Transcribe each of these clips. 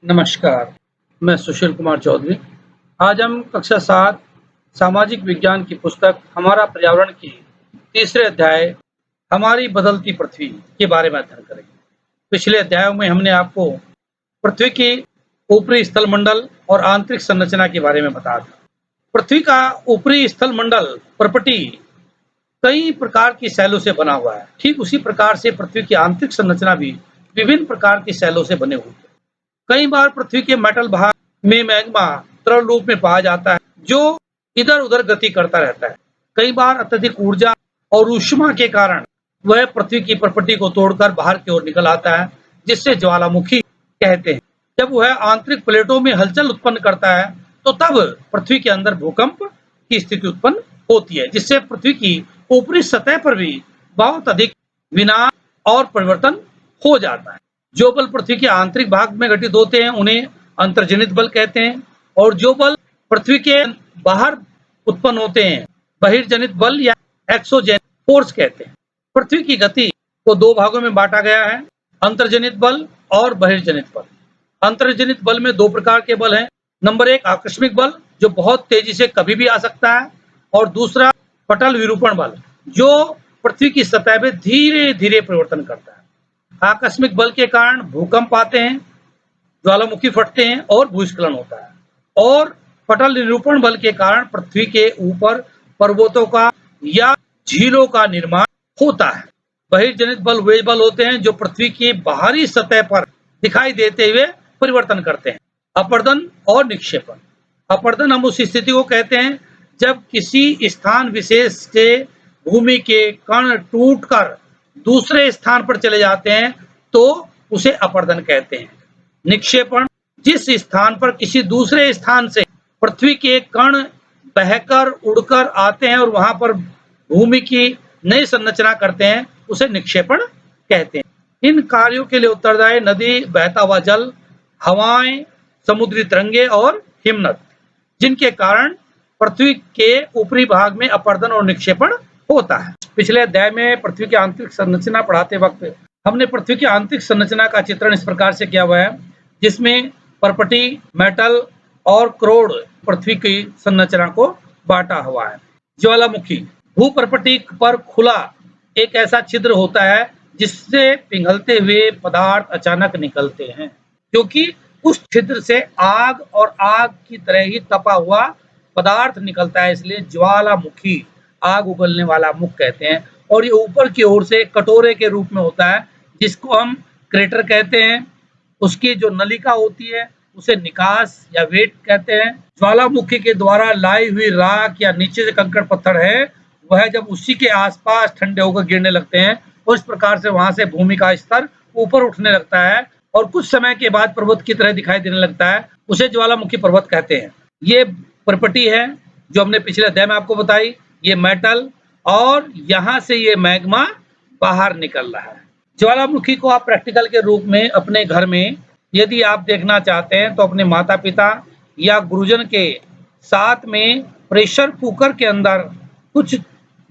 नमस्कार, मैं सुशील कुमार चौधरी। आज हम कक्षा 7 सामाजिक विज्ञान की पुस्तक हमारा पर्यावरण की तीसरे अध्याय हमारी बदलती पृथ्वी के बारे में अध्ययन करेंगे। पिछले अध्यायों में हमने आपको पृथ्वी की ऊपरी स्थलमंडल और आंतरिक संरचना के बारे में बताया था। पृथ्वी का ऊपरी स्थलमंडल पर्पटी कई प्रकार की शैलों से बना हुआ है। ठीक उसी प्रकार से पृथ्वी की आंतरिक संरचना भी विभिन्न प्रकार की शैलों से बने हुई है। कई बार पृथ्वी के मेटल भाग में मैग्मा तरल रूप में पाया जाता है, जो इधर-उधर गति करता रहता है। कई बार अत्यधिक ऊर्जा और ऊष्मा के कारण वह पृथ्वी की प्रकृति को तोड़कर बाहर की ओर निकल आता है, जिससे ज्वालामुखी कहते हैं। जब वह आंतरिक प्लेटों में हलचल उत्पन्न करता है, तो तब पृथ्वी के अंदर भूकंप की स्थिति उत्पन्न होती है, जिससे पृथ्वी की ऊपरी सतह पर भी बहुत अधिक विनाश और परिवर्तन हो जाता है। जो बल पृथ्वी के आंतरिक भाग में घटित होते हैं, उन्हें अंतर्जनित बल कहते हैं, और जो बल पृथ्वी के बाहर उत्पन्न होते हैं, बहिर्जनित बल या एक्सोजेनिक फोर्स कहते हैं। पृथ्वी की गति को दो भागों में बांटा गया है, अंतर्जनित बल और बहिर्जनित बल। अंतर्जनित बल में दो प्रकार के बल हैं। नंबर 1 आकस्मिक बल, जो बहुत तेजी से कभी भी आ सकता है, और दूसरा पटल विरूपण बल, जो पृथ्वी की सतह में धीरे-धीरे परिवर्तन करता है। आकस्मिक बल के कारण भूकंप आते हैं, ज्वालामुखी फटते हैं और भूस्खलन होता है, और पटल निरूपण बल के कारण पृथ्वी के ऊपर पर्वतों का या झीलों का निर्माण होता है। बहिर्जनित बल वे बल होते हैं जो पृथ्वी की बाहरी सतह पर दिखाई देते हुए परिवर्तन करते हैं। अपरदन और निक्षेपण। अपरदन हम उस स्थिति को कहते हैं जब किसी स्थान विशेष से भूमि के कण टूटकर दूसरे स्थान पर चले जाते हैं, तो उसे अपरदन कहते हैं। निक्षेपण, जिस स्थान पर किसी दूसरे स्थान से पृथ्वी के कण बहकर उड़कर आते हैं और वहां पर भूमि की नई संरचना करते हैं, उसे निक्षेपण कहते हैं। इन कार्यों के लिए उत्तरदायी नदी, बहता हुआ जल, हवाएं, समुद्री तरंगे और हिमनद, जिनके कारण पृथ्वी के ऊपरी भाग में अपरदन और निक्षेपण होता है। पिछले अध्याय में पृथ्वी की आंतरिक संरचना पढ़ाते वक्त हमने पृथ्वी की आंतरिक संरचना का चित्रण इस प्रकार से किया हुआ है, जिसमें पर्पटी, मेटल और क्रोड पृथ्वी की संरचना को बांटा हुआ है। ज्वालामुखी भूपर्पटी पर खुला एक ऐसा छिद्र होता है जिससे पिघलते हुए पदार्थ अचानक निकलते हैं, क्योंकि उस छिद्र से आग और आग की तरह ही तपा हुआ पदार्थ निकलता है, इसलिए ज्वालामुखी आग उगलने वाला मुख कहते हैं। और ये ऊपर की ओर से कटोरे के रूप में होता है, जिसको हम क्रेटर कहते हैं। उसकी जो नलिका होती है उसे निकास या वेट कहते हैं। ज्वालामुखी के द्वारा लाई हुई राख या नीचे से कंकड़ पत्थर है, वह जब उसी के आसपास ठंडे होकर गिरने लगते हैं, और इस प्रकार से वहां से भूमि का स्तर ऊपर उठने लगता है और कुछ समय के बाद पर्वत की तरह दिखाई देने लगता है, उसे ज्वालामुखी पर्वत कहते हैं। ये पर्पटी है जो हमने पिछले अध्याय में आपको बताई, ये मेटल, और यहाँ से ये मैग्मा बाहर निकल रहा है। ज्वालामुखी को आप प्रैक्टिकल के रूप में अपने घर में यदि आप देखना चाहते हैं, तो अपने माता-पिता या गुरुजन के साथ में प्रेशर कुकर के अंदर कुछ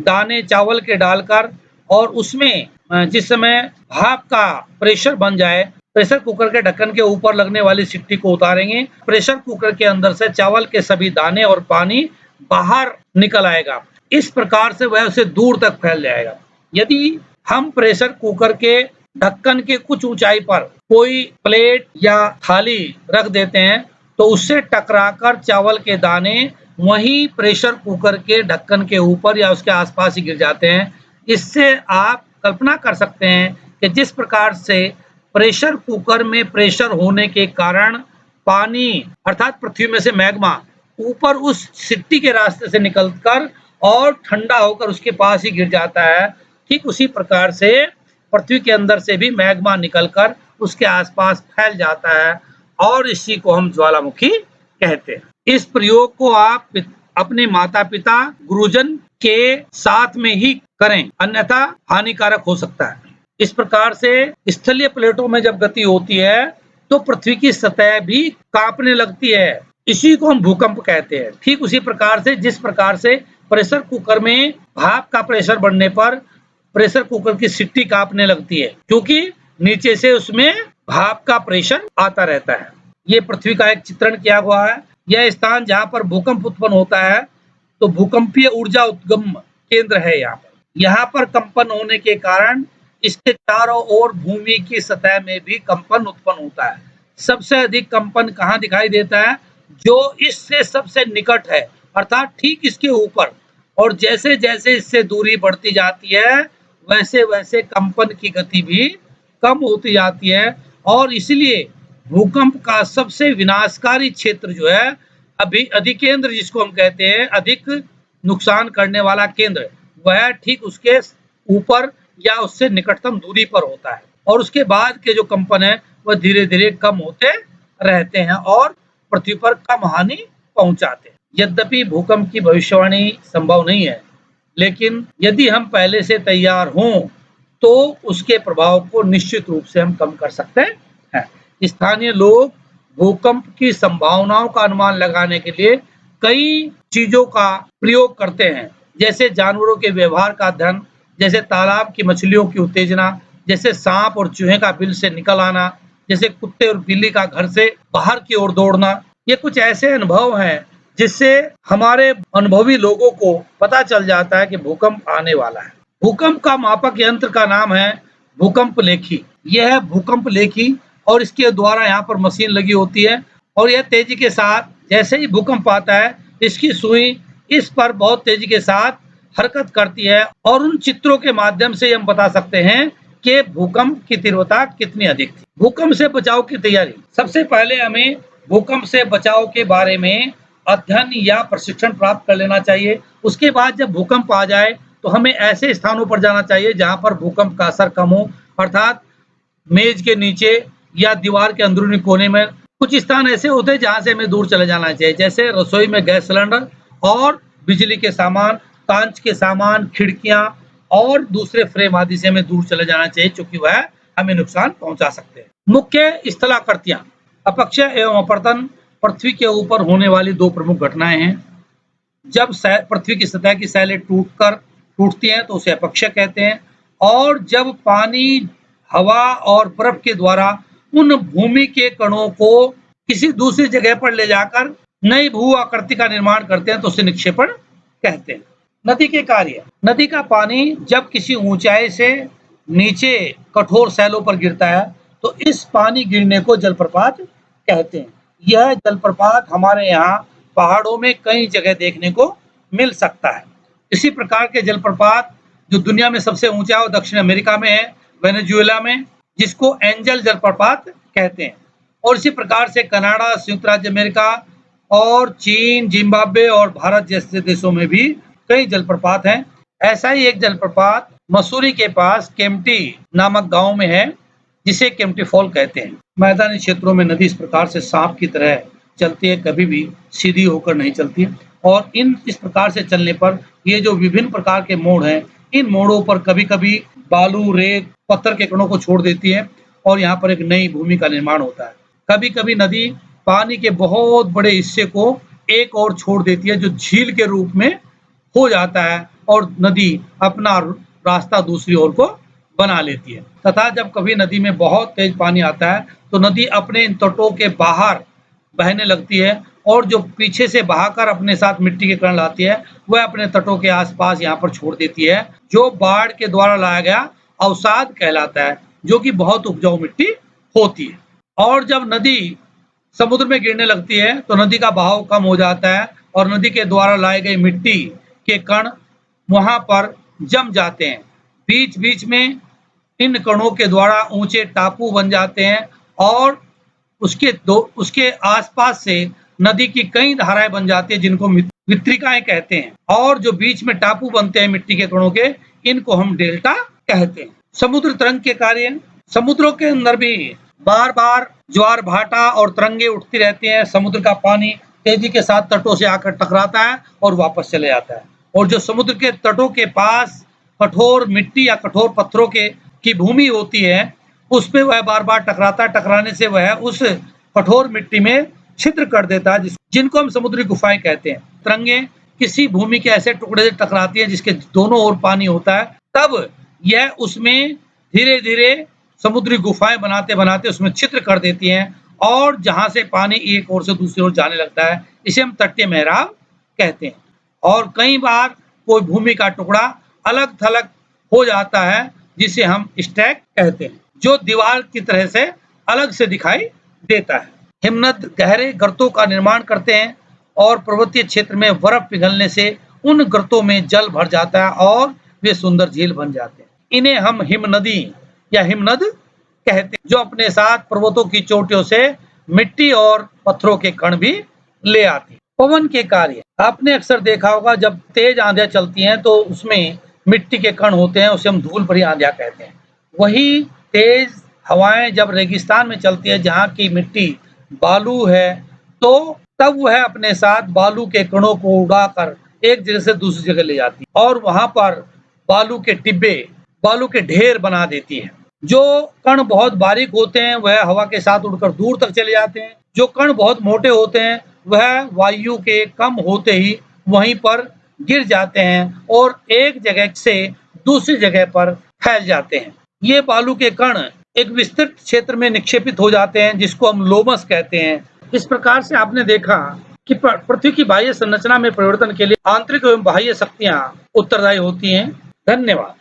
दाने चावल के डालकर, और उसमें जिस समय भाप का प्रेशर बन जाए, प्रेशर कुकर के ढक्कन के ऊपर लगने वाली सिट्टी को उतारेंगे। प्रेशर कुकर के अंदर से चावल के सभी दाने और पानी बाहर निकल आएगा। इस प्रकार से वह उसे दूर तक फैल जाएगा। यदि हम प्रेशर कुकर के ढक्कन के कुछ ऊंचाई पर कोई प्लेट या थाली रख देते हैं, तो उससे टकराकर चावल के दाने वहीं प्रेशर कुकर के ढक्कन के ऊपर या उसके आसपास ही गिर जाते हैं। इससे आप कल्पना कर सकते हैं कि जिस प्रकार से प्रेशर कुकर में प्रेशर होने के कारण पानी अर्थात पृथ्वी में से मैग्मा ऊपर उस सिट्टी के रास्ते से निकलकर और ठंडा होकर उसके पास ही गिर जाता है, ठीक उसी प्रकार से पृथ्वी के अंदर से भी मैग्मा निकलकर उसके आसपास फैल जाता है, और इसी को हम ज्वालामुखी कहते हैं। इस प्रयोग को आप अपने माता-पिता, गुरुजन के साथ में ही करें, अन्यथा हानिकारक हो सकता है। इस प्रकार से स्थलीय प्लेटों में जब गति होती है, तो पृथ्वी की सतह भी कांपने लगती है। इसी को हम भूकंप कहते हैं। ठीक उसी प्रकार से जिस प्रकार से प्रेशर कुकर में भाप का प्रेशर बढ़ने पर प्रेशर कुकर की सिट्टी कांपने लगती है, क्योंकि नीचे से उसमें भाप का प्रेशर आता रहता है। ये पृथ्वी का एक चित्रण किया हुआ है। यह स्थान जहाँ पर भूकंप उत्पन्न होता है, तो भूकंपीय ऊर्जा उद्गम केंद्र है यहाँ पर। यहाँ पर कंपन होने के कारण इसके चारों ओर भूमि की सतह में भी कंपन उत्पन्न होता है। सबसे अधिक कंपन कहाँ दिखाई देता है? जो इससे सबसे निकट है, अर्थात ठीक इसके ऊपर। और जैसे-जैसे इससे दूरी बढ़ती जाती है, वैसे-वैसे कंपन की गति भी कम होती जाती है और इसलिए भूकंप का सबसे विनाशकारी क्षेत्र जो है, अभी अधिकेंद्र जिसको हम कहते हैं, अधिक नुकसान करने वाला केंद्र, वह ठीक उसके ऊपर या उससे निकटतम दूरी पर होता है और उसके बाद के जो कंपन है, वह धीरे-धीरे कम होते रहते हैं और पृथ्वी पर कम हानि पहुँचाते हैं। यद्यपि भूकंप की भविष्यवाणी संभव नहीं है, लेकिन यदि हम पहले से तैयार हों, तो उसके प्रभाव को निश्चित रूप से हम कम कर सकते हैं। स्थानीय लोग भूकंप की संभावनाओं का अनुमान लगाने के लिए कई चीजों का प्रयोग करते हैं, जैसे जानवरों के व्यवहार का अध्ययन, जैसे तालाब की मछलियों की उत्तेजना, जैसे सांप और चूहे का बिल से निकल आना, जैसे कुत्ते और बिल्ली का घर से बाहर की ओर दौड़ना। ये कुछ ऐसे अनुभव हैं जिससे हमारे अनुभवी लोगों को पता चल जाता है कि भूकंप आने वाला है। भूकंप का मापक यंत्र का नाम है भूकंप लेखी। यह है भूकंप लेखी और इसके द्वारा यहाँ पर मशीन लगी होती है और यह तेजी के साथ जैसे ही भूकंप आता है, इसकी सुई इस पर बहुत तेजी के साथ हरकत करती है और उन चित्रों के माध्यम से हम बता सकते हैं कि भूकंप की तीव्रता कितनी अधिक थी। भूकंप से बचाव की तैयारी। सबसे पहले हमें भूकंप से बचाव के बारे में अध्ययन या प्रशिक्षण प्राप्त कर लेना चाहिए। उसके बाद जब भूकंप आ जाए, तो हमें ऐसे स्थानों पर जाना चाहिए जहाँ पर भूकंप का असर कम हो, अर्थात मेज के नीचे या दीवार के अंदरूनी कोने में। कुछ स्थान ऐसे होते हैं जहाँ से हमें दूर चले जाना चाहिए, जैसे रसोई में गैस सिलेंडर और बिजली के सामान, कांच के सामान, खिड़कियाँ और दूसरे फ्रेम आदि से हमें दूर चले जाना चाहिए, चूँकि वह हमें नुकसान पहुँचा सकते हैं। मुख्य स्थलाकृतियाँ। अपक्षय एवं अपरतन पृथ्वी के ऊपर होने वाली 2 प्रमुख घटनाएँ हैं। जब पृथ्वी की सतह की सैलें टूटती हैं, तो उसे अपक्षय कहते हैं और जब पानी, हवा और बर्फ के द्वारा उन भूमि के कणों को किसी दूसरी जगह पर ले जाकर नई भू आकृति का निर्माण करते हैं, तो उसे निक्षेपण कहते हैं। नदी के कार्य। नदी का पानी जब किसी ऊंचाई से नीचे कठोर सैलों पर गिरता है, तो इस पानी गिरने को जलप्रपात कहते हैं। यह जलप्रपात हमारे यहाँ पहाड़ों में कई जगह देखने को मिल सकता है। इसी प्रकार के जलप्रपात जो दुनिया में सबसे ऊंचा है, वो दक्षिण अमेरिका में है, वेनेजुएला में, जिसको एंजल जलप्रपात कहते हैं। और इसी प्रकार से कनाडा, संयुक्त राज्य अमेरिका और चीन, जिम्बाब्वे और भारत जैसे देशों में भी कई जलप्रपात हैं। ऐसा ही एक जलप्रपात मसूरी के पास केम्प्टी नामक गांव में है, जिसे केम्प्टी फॉल कहते हैं। मैदानी क्षेत्रों में नदी इस प्रकार से सांप की तरह चलती है, कभी भी सीधी होकर नहीं चलती और इस प्रकार से चलने पर ये जो विभिन्न प्रकार के मोड़ हैं, इन मोड़ों पर कभी-कभी बालू, रेत, पत्थर के कणों को छोड़ देती है और यहाँ पर एक नई भूमि का निर्माण होता है। कभी-कभी नदी पानी के बहुत बड़े हिस्से को एक ओर छोड़ देती है, जो झील के रूप में हो जाता है और नदी अपना रास्ता दूसरी ओर को बना लेती है। तथा जब कभी नदी में बहुत तेज पानी आता है, तो नदी अपने इन तटों के बाहर बहने लगती है और जो पीछे से बहाकर अपने साथ मिट्टी के कण लाती है, वह अपने तटों के आसपास यहाँ पर छोड़ देती है, जो बाढ़ के द्वारा लाया गया अवसाद कहलाता है, जो कि बहुत उपजाऊ मिट्टी होती है। और जब नदी समुद्र में गिरने लगती है, तो नदी का बहाव कम हो जाता है और नदी के द्वारा लाई गई मिट्टी के कण वहाँ पर जम जाते हैं। बीच-बीच में इन कणों के द्वारा ऊंचे टापू बन जाते हैं और उसके आसपास से नदी की कई धाराएं बन जाती है, जिनको वितरिकाएं कहते हैं और जो बीच में टापू बनते हैं मिट्टी के कणों के, इनको हम डेल्टा कहते हैं। समुद्र तरंग के कार्य। समुद्रों के अंदर भी बार-बार ज्वार भाटा और तरंगे उठती रहती हैं। समुद्र का पानी तेजी के साथ तटों से आकर टकराता है और वापस चले जाता है और जो समुद्र के तटों के पास कठोर मिट्टी या कठोर पत्थरों की भूमि होती है, उस पे वह बार-बार टकराता है। टकराने से वह उस कठोर मिट्टी में छिद्र कर देता है, जिनको हम समुद्री गुफाएं कहते हैं। तरंगे किसी भूमि के ऐसे टुकड़े से टकराती है जिसके दोनों ओर पानी होता है, तब यह उसमें धीरे-धीरे समुद्री गुफाएं बनाते-बनाते उसमें छिद्र कर देती हैं और जहां से पानी एक ओर से दूसरी ओर जाने लगता है, इसे हम तटीय मेहराब कहते हैं। और कई बार कोई भूमि का टुकड़ा अलग-थलग हो जाता है, जिसे हम स्टैक कहते हैं, जो दीवार की तरह से अलग से दिखाई देता है। हिमनद गहरे गर्तों का निर्माण करते हैं और पर्वतीय क्षेत्र में बर्फ पिघलने से उन गर्तों में जल भर जाता है और वे सुंदर झील बन जाते हैं। इन्हें हम हिमनदी या हिमनद कहते हैं, जो अपने साथ पर्वतों की चोटियों से मिट्टी और पत्थरों के कण भी ले आती है। पवन के कार्य, आपने अक्सर देखा होगा जब तेज आंधियां चलती हैं तो उसमें मिट्टी के कण होते हैं, उसे हम धूल भरी आंधियां कहते हैं। वही तेज हवाएं जब रेगिस्तान में चलती है जहाँ की मिट्टी बालू है, तो तब वह अपने साथ बालू के कणों को उड़ाकर एक जगह से दूसरी जगह ले जाती है और वहां पर बालू के टिब्बे, बालू के ढेर बना देती है। जो कण बहुत बारीक होते हैं वह हवा के साथ उड़कर दूर तक चले जाते हैं। जो कण बहुत मोटे होते हैं वह वायु के कम होते ही वहीं पर गिर जाते हैं और एक जगह से दूसरी जगह पर फैल जाते हैं। ये बालू के कण एक विस्तृत क्षेत्र में निक्षेपित हो जाते हैं, जिसको हम लोमस कहते हैं। इस प्रकार से आपने देखा कि पृथ्वी की बाह्य संरचना में परिवर्तन के लिए आंतरिक एवं बाह्य शक्तियां उत्तरदायी होती हैं। धन्यवाद।